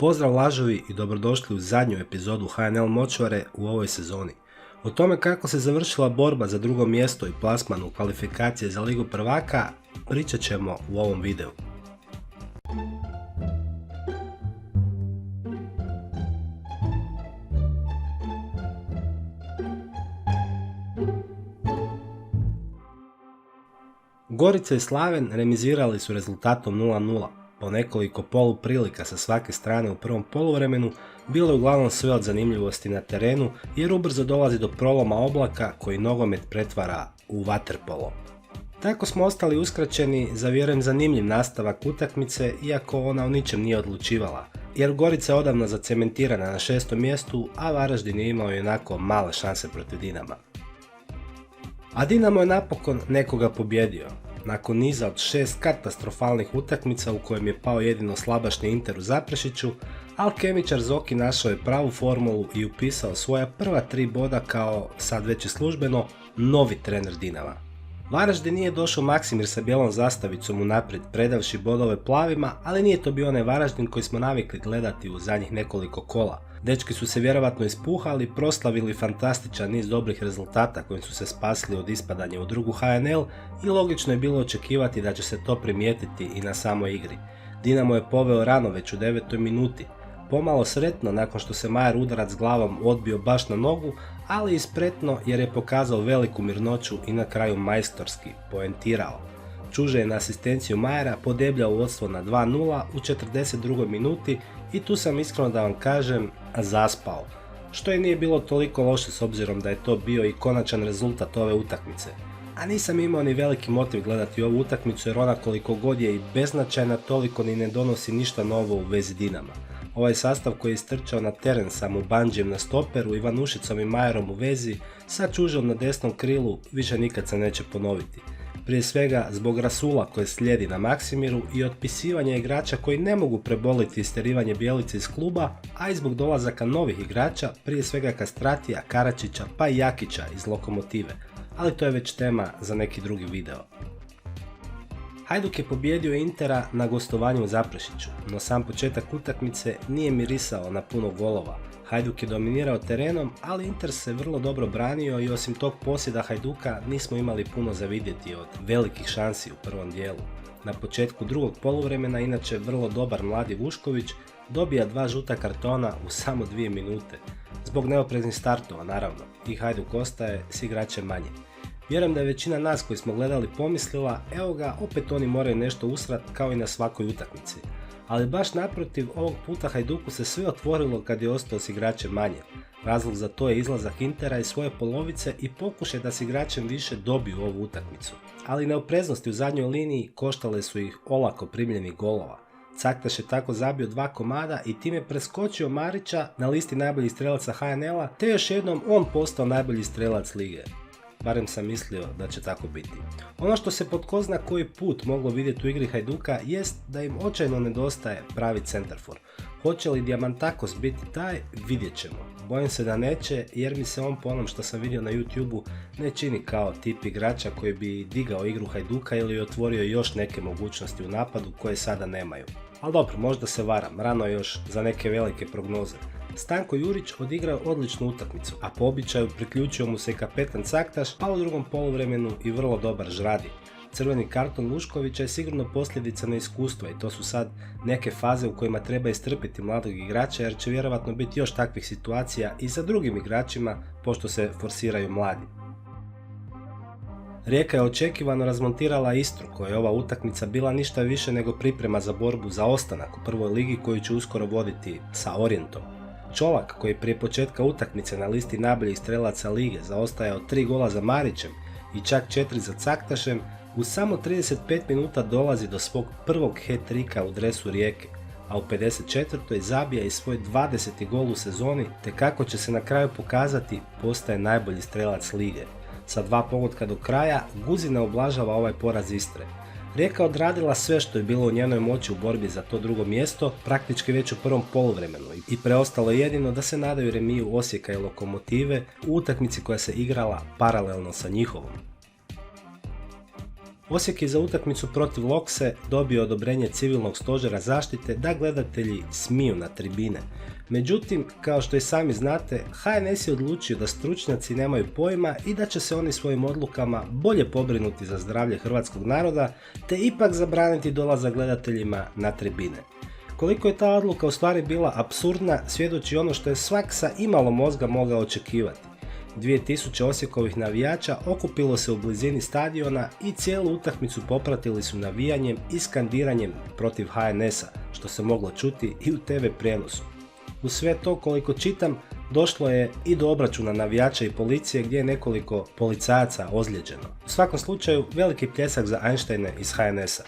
Pozdrav lažovi i dobrodošli u zadnju epizodu HNL Močvare u ovoj sezoni. O tome kako se završila borba za drugo mjesto i plasman u kvalifikacije za Ligu prvaka pričat ćemo u ovom videu. Gorica i Slaven remizirali su rezultatom 0:0. Po nekoliko poluprilika sa svake strane u prvom poluvremenu bilo je uglavnom sve od zanimljivosti na terenu jer ubrzo dolazi do proloma Oblaka koji nogomet pretvara u vaterpolo. Tako smo ostali uskraćeni za vjerujem zanimljiv nastavak utakmice iako ona o ničem nije odlučivala, jer Gorica je odavno zacementirana na 6. mjestu, a Varaždin je imao jednako male šanse protiv Dinama. A Dinamo je napokon nekoga pobjedio. Nakon niza od 6 katastrofalnih utakmica u kojem je pao jedino slabašni Inter u Zaprešiću, alkemičar Zoki našao je pravu formulu i upisao svoja prva 3 boda kao, sad već i službeno, novi trener Dinama. Varaždin nije došao Maksimir sa bijelom zastavicom unaprijed predavši bodove plavima, ali nije to bio onaj Varaždin koji smo navikli gledati u zadnjih nekoliko kola. Dečki su se vjerovatno ispuhali, proslavili fantastičan niz dobrih rezultata kojim su se spasili od ispadanja u drugu HNL i logično je bilo očekivati da će se to primijetiti i na samoj igri. Dinamo je poveo rano već u 9. minuti, pomalo sretno nakon što se Majer udarac glavom odbio baš na nogu, ali i spretno jer je pokazao veliku mirnoću i na kraju majstorski poentirao. Čuže je na asistenciju Majera podebljao vodstvo na 2:0 u 42. minuti i tu sam iskreno da vam kažem zaspao, što i nije bilo toliko loše s obzirom da je to bio i konačan rezultat ove utakmice. A nisam imao ni veliki motiv gledati ovu utakmicu jer ona koliko god je i beznačajna toliko ni ne donosi ništa novo u vezi Dinama. Ovaj sastav koji je istrčao na teren sa Mubanđijem na stoperu, Ivanušicom i Majerom u vezi, sa Čužom na desnom krilu više nikad se neće ponoviti. Prije svega zbog rasula koje slijedi na Maksimiru i otpisivanja igrača koji ne mogu preboliti isterivanje Bjelice iz kluba, a i zbog dolazaka novih igrača, prije svega Kastratija, Karačića pa i Jakića iz Lokomotive, ali to je već tema za neki drugi video. Hajduk je pobijedio Intera na gostovanju u Zaprešiću, no sam početak utakmice nije mirisao na puno golova. Hajduk je dominirao terenom, ali Inter se vrlo dobro branio i osim tog posjeda Hajduka nismo imali puno za vidjeti od velikih šansi u prvom dijelu. Na početku drugog poluvremena inače vrlo dobar mladi Vušković dobija 2 žuta kartona u samo 2 minute. Zbog neopreznih startova naravno, i Hajduk ostaje s igračem manje. Vjerujem da je većina nas koji smo gledali pomislila, evo ga, opet oni moraju nešto usrat kao i na svakoj utakmici. Ali baš naprotiv, ovog puta Hajduku se sve otvorilo kad je ostao s igračem manje. Razlog za to je izlazak Intera iz svoje polovice i pokušaj da s igračem više dobiju ovu utakmicu. Ali neopreznosti u zadnjoj liniji koštale su ih olako primljenih golova. Caktaš je tako zabio 2 komada i time preskočio Marića na listi najboljih strelaca HNL-a, te još jednom on postao najbolji strelac lige. Barem sam mislio da će tako biti. Ono što se po tko zna koji put moglo vidjeti u igri Hajduka jest da im očajno nedostaje pravi centarfor. Hoće li Diamantakos biti taj, vidjet ćemo. Bojim se da neće jer mi se on po onom što sam vidio na YouTube-u ne čini kao tip igrača koji bi digao igru Hajduka ili otvorio još neke mogućnosti u napadu koje sada nemaju. Ali dobro, možda se varam, rano je još za neke velike prognoze. Stanko Jurić odigrao odličnu utakmicu, a po običaju priključio mu se kapetan Caktaš, pa u drugom poluvremenu i vrlo dobar Žradi. Crveni karton Vuškovića je sigurno posljedica neiskustva i to su sad neke faze u kojima treba istrpiti mladog igrača jer će vjerovatno biti još takvih situacija i za drugim igračima pošto se forsiraju mladi. Rijeka je očekivano razmontirala Istru koja je ova utakmica bila ništa više nego priprema za borbu za ostanak u prvoj ligi koju će uskoro voditi sa Orijentom. Čolak koji je prije početka utakmice na listi najboljih strelaca lige zaostajao 3 gola za Marićem i čak 4 za Caktašem, u samo 35 minuta dolazi do svog prvog hat-tricka u dresu Rijeke, a u 54. zabija i svoj 20. gol u sezoni te kako će se na kraju pokazati postaje najbolji strelac lige. Sa 2 pogotka do kraja Guzina oblažava ovaj poraz Istre. Rijeka odradila sve što je bilo u njenoj moći u borbi za to drugo mjesto, praktički već u prvom poluvremenu i preostalo jedino da se nadaju remiju Osijeka i Lokomotive u utakmici koja se igrala paralelno sa njihovom. Osijek je za utakmicu protiv Lokse dobio odobrenje civilnog stožera zaštite da gledatelji smiju na tribine. Međutim, kao što i sami znate, HNS je odlučio da stručnjaci nemaju pojma i da će se oni svojim odlukama bolje pobrinuti za zdravlje hrvatskog naroda, te ipak zabraniti dolazak gledateljima na tribine. Koliko je ta odluka u stvari bila apsurdna, svjedoči ono što je svak sa imalo mozga mogao očekivati. 2000 Osijekovih navijača okupilo se u blizini stadiona i cijelu utakmicu popratili su navijanjem i skandiranjem protiv HNS-a, što se moglo čuti i u TV prijenosu. U sve to, koliko čitam, došlo je i do obračuna navijača i policije gdje je nekoliko policajaca ozlijeđeno. U svakom slučaju, veliki pljesak za Einsteine iz HNS-a.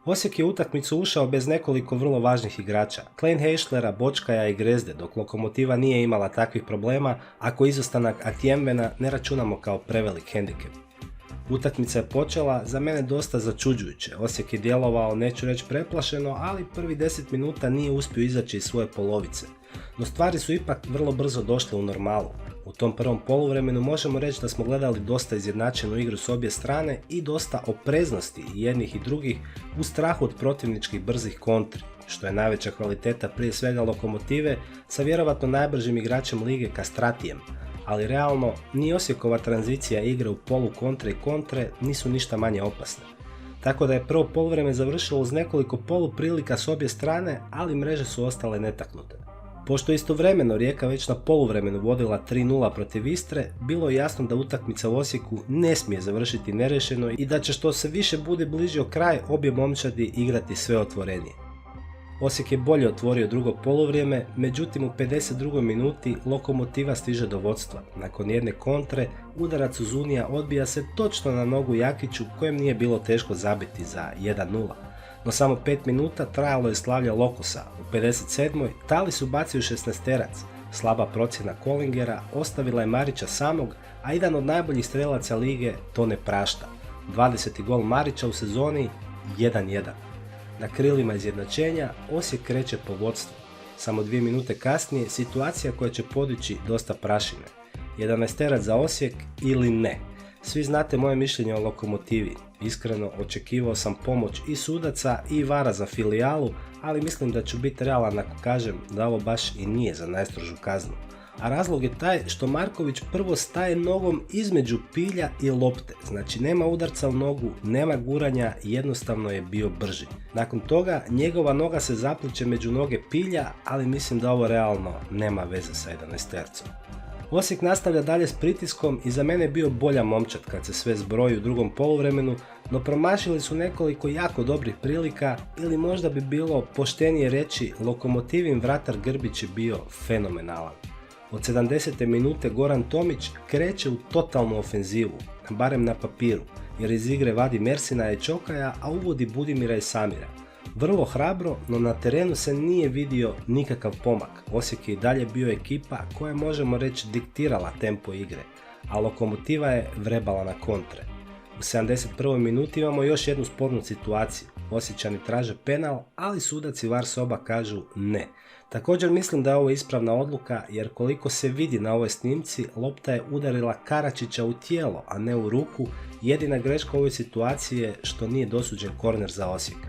Osijek je u utakmicu ušao bez nekoliko vrlo važnih igrača, Klein Heišlera, Bočkaja i Grezde, dok Lokomotiva nije imala takvih problema ako izostanak Atjembena ne računamo kao prevelik hendikep. Utakmica je počela za mene dosta začuđujuće. Osijek je djelovao, neću reći preplašeno, ali prvi 10 minuta nije uspio izaći iz svoje polovice. No stvari su ipak vrlo brzo došle u normalu. U tom prvom poluvremenu možemo reći da smo gledali dosta izjednačenu igru s obje strane i dosta opreznosti jednih i drugih u strahu od protivničkih brzih kontri, što je najveća kvaliteta prije svega Lokomotive sa vjerovatno najbržim igračem lige Kastratijem. Ali realno, ni Osijekova tranzicija igre u polu kontre i kontre nisu ništa manje opasne. Tako da je prvo poluvreme završilo uz nekoliko poluprilika s obje strane, ali mreže su ostale netaknute. Pošto istovremeno Rijeka već na poluvremenu vodila 3:0 protiv Istre, bilo je jasno da utakmica u Osijeku ne smije završiti nerešeno i da će što se više bude bližio kraj obje momčadi igrati sve otvorenije. Osijek je bolje otvorio drugo poluvrijeme, međutim u 52. minuti Lokomotiva stiže do vodstva. Nakon jedne kontre, udarac Uzunija odbija se točno na nogu Jakiću kojem nije bilo teško zabiti za 1:0. No samo 5 minuta trajalo je slavlje Lokosa. U 57. Talis ubacio 16-terac. Slaba procjena Kolingera ostavila je Marića samog, a jedan od najboljih strelaca lige to ne prašta. 20. gol Marića u sezoni 1:1. Na krilima izjednačenja Osijek kreće po vodstvu. Samo 2 minute kasnije situacija koja će podići dosta prašine. 11-terac za Osijek ili ne. Svi znate moje mišljenje o Lokomotivi. Iskreno očekivao sam pomoć i sudaca i VAR-a za filijalu, ali mislim da ću biti realan ako kažem da ovo baš i nije za najstrožu kaznu. A razlog je taj što Marković prvo staje nogom između pilja i lopte, znači nema udarca u nogu, nema guranja, jednostavno je bio brži. Nakon toga njegova noga se zapliče među noge pilja, ali mislim da ovo realno nema veze sa 11-tercom. Osijek nastavlja dalje s pritiskom i za mene je bio bolja momčad kad se sve zbroji u drugom poluvremenu, no promašili su nekoliko jako dobrih prilika ili možda bi bilo poštenije reći Lokomotivin vratar Grbić je bio fenomenalan. Od 70. minute Goran Tomić kreće u totalnu ofenzivu, barem na papiru, jer iz igre vadi Mersina i Čokaja, a uvodi Budimira i Samira. Vrlo hrabro, no na terenu se nije vidio nikakav pomak. Osijek je i dalje bio ekipa koja možemo reći diktirala tempo igre, a Lokomotiva je vrebala na kontre. U 71. minuti imamo još jednu spornu situaciju. Osječani traže penal, ali sudac i VAR soba kažu ne. Također mislim da je ovo ispravna odluka jer koliko se vidi na ovoj snimci, lopta je udarila Karačića u tijelo, a ne u ruku. Jedina greška u ovoj situaciji je što nije dosuđen korner za Osijek.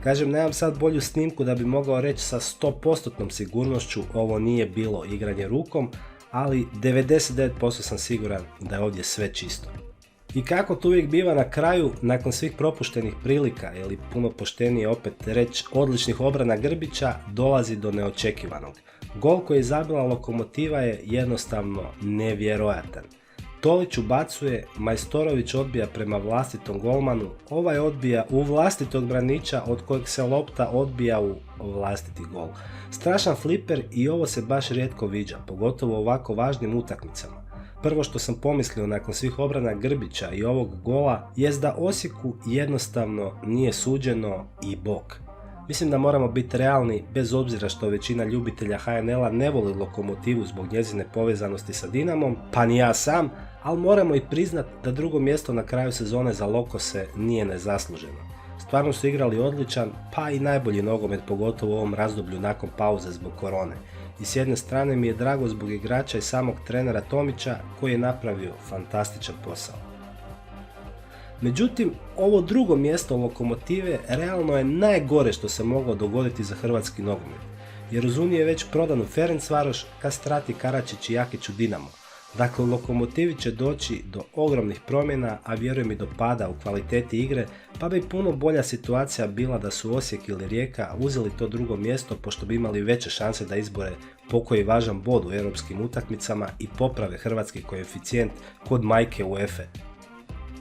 Kažem, nemam sad bolju snimku da bi mogao reći sa 100% sigurnošću ovo nije bilo igranje rukom, ali 99% sam siguran da je ovdje sve čisto. I kako to uvijek biva na kraju, nakon svih propuštenih prilika, ili puno poštenije opet reći odličnih obrana Grbića, dolazi do neočekivanog. Gol koji je zabila Lokomotiva je jednostavno nevjerojatan. Tolić ubacuje, Majstorović odbija prema vlastitom golmanu, ovaj odbija u vlastitog braniča od kojeg se lopta odbija u vlastiti gol. Strašan fliper i ovo se baš rijetko viđa, pogotovo u ovako važnim utakmicama. Prvo što sam pomislio nakon svih obrana Grbića i ovog gola jest da Osijeku jednostavno nije suđeno i bok. Mislim da moramo biti realni bez obzira što većina ljubitelja HNL-a ne voli Lokomotivu zbog njezine povezanosti sa Dinamom, pa ni ja sam, ali moramo i priznat da drugo mjesto na kraju sezone za Lokose nije nezasluženo. Stvarno su igrali odličan, pa i najbolji nogomet, pogotovo u ovom razdoblju nakon pauze zbog korone. I s jedne strane mi je drago zbog igrača i samog trenera Tomića koji je napravio fantastičan posao. Međutim, ovo drugo mjesto Lokomotive realno je najgore što se moglo dogoditi za hrvatski nogomet, jer uz Uniju je već prodan u Ferencvaroš, Kastrati, Karačić i Jakić u Dinamo. Dakle, u Lokomotivi će doći do ogromnih promjena, a vjerujem i do pada u kvaliteti igre, pa bi puno bolja situacija bila da su Osijek ili Rijeka uzeli to drugo mjesto, pošto bi imali veće šanse da izbore pokoji važan bod u europskim utakmicama i poprave hrvatski koeficijent kod majke UEFA.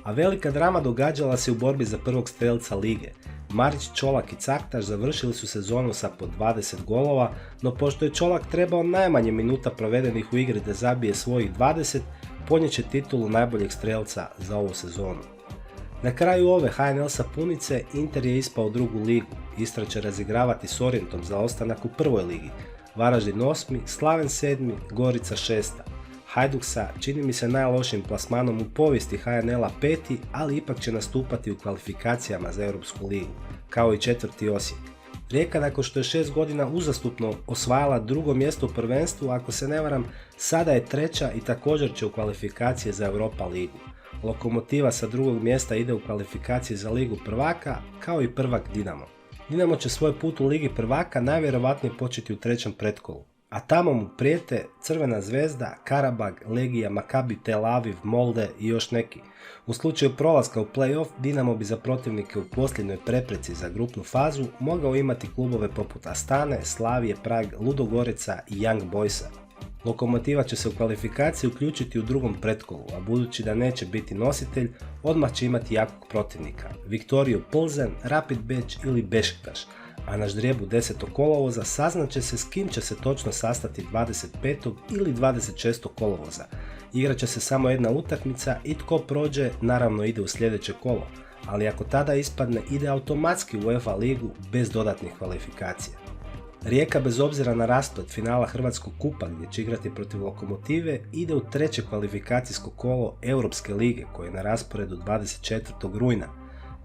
A velika drama događala se u borbi za prvog strelca lige. Marić, Čolak i Caktaš završili su sezonu sa po 20 golova, no pošto je Čolak trebao najmanje minuta provedenih u igri da zabije svojih 20, ponijet će titulu najboljeg strelca za ovu sezonu. Na kraju ove HNL sapunice Inter je ispao u drugu ligu, Istra će razigravati s Orijentom za ostanak u prvoj ligi, Varaždin 8, Slaven 7, Gorica 6. Hajduk sa, čini mi se, najlošim plasmanom u povijesti HNL-a 5, ali ipak će nastupati u kvalifikacijama za Europsku ligu, kao i 4. Osijek. Rijeka, nakon što je 6 godina uzastopno osvajala drugo mjesto u prvenstvu, ako se ne varam, sada je 3. i također će u kvalifikacije za Europa ligu. Lokomotiva sa drugog mjesta ide u kvalifikacije za Ligu prvaka, kao i prvak Dinamo. Dinamo će svoj put u Ligi prvaka najvjerojatnije početi u 3. pretkolu, a tamo mu prijete Crvena zvezda, Karabag, Legija, Makabi Tel Aviv, Molde i još neki. U slučaju prolaska u play-off, Dinamo bi za protivnike u posljednjoj prepreci za grupnu fazu mogao imati klubove poput Astane, Slavije, Prag, Ludogorica i Young Boysa. Lokomotiva će se u kvalifikaciji uključiti u drugom pretkolu, a budući da neće biti nositelj, odmah će imati jakog protivnika, Viktoriju Plzen, Rapid Beč ili Bešiktaš, a na ždrijebu 10. kolovoza saznaće se s kim će se točno sastati 25. ili 26. kolovoza. Igraće se samo jedna utakmica i tko prođe naravno ide u sljedeće kolo, ali ako tada ispadne ide automatski u UEFA ligu bez dodatnih kvalifikacija. Rijeka, bez obzira na rasplet finala Hrvatskog kupa gdje će igrati protiv Lokomotive, ide u 3. kvalifikacijsko kolo Europske lige koje je na rasporedu 24. rujna.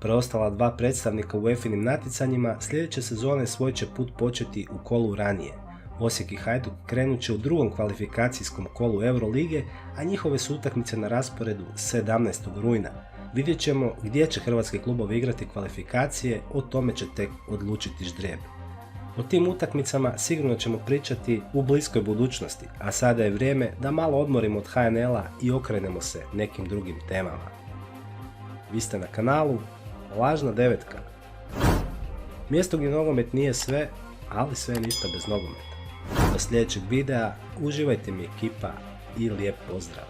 Preostala 2 predstavnika u UEFA-inim natjecanjima sljedeće sezone svoj će put početi u kolu ranije. Osijek i Hajduk krenut će u drugom kvalifikacijskom kolu Eurolige, a njihove su utakmice na rasporedu 17. rujna. Vidjet ćemo gdje će hrvatski klubovi igrati kvalifikacije, o tome će tek odlučiti ždrijeb. O tim utakmicama sigurno ćemo pričati u bliskoj budućnosti, a sada je vrijeme da malo odmorimo od HNL-a i okrenemo se nekim drugim temama. Vi ste na kanalu Lažna devetka. Mjesto gdje nogomet nije sve, ali sve je ništa bez nogometa. Do sljedećeg videa, uživajte mi ekipa i lijep pozdrav!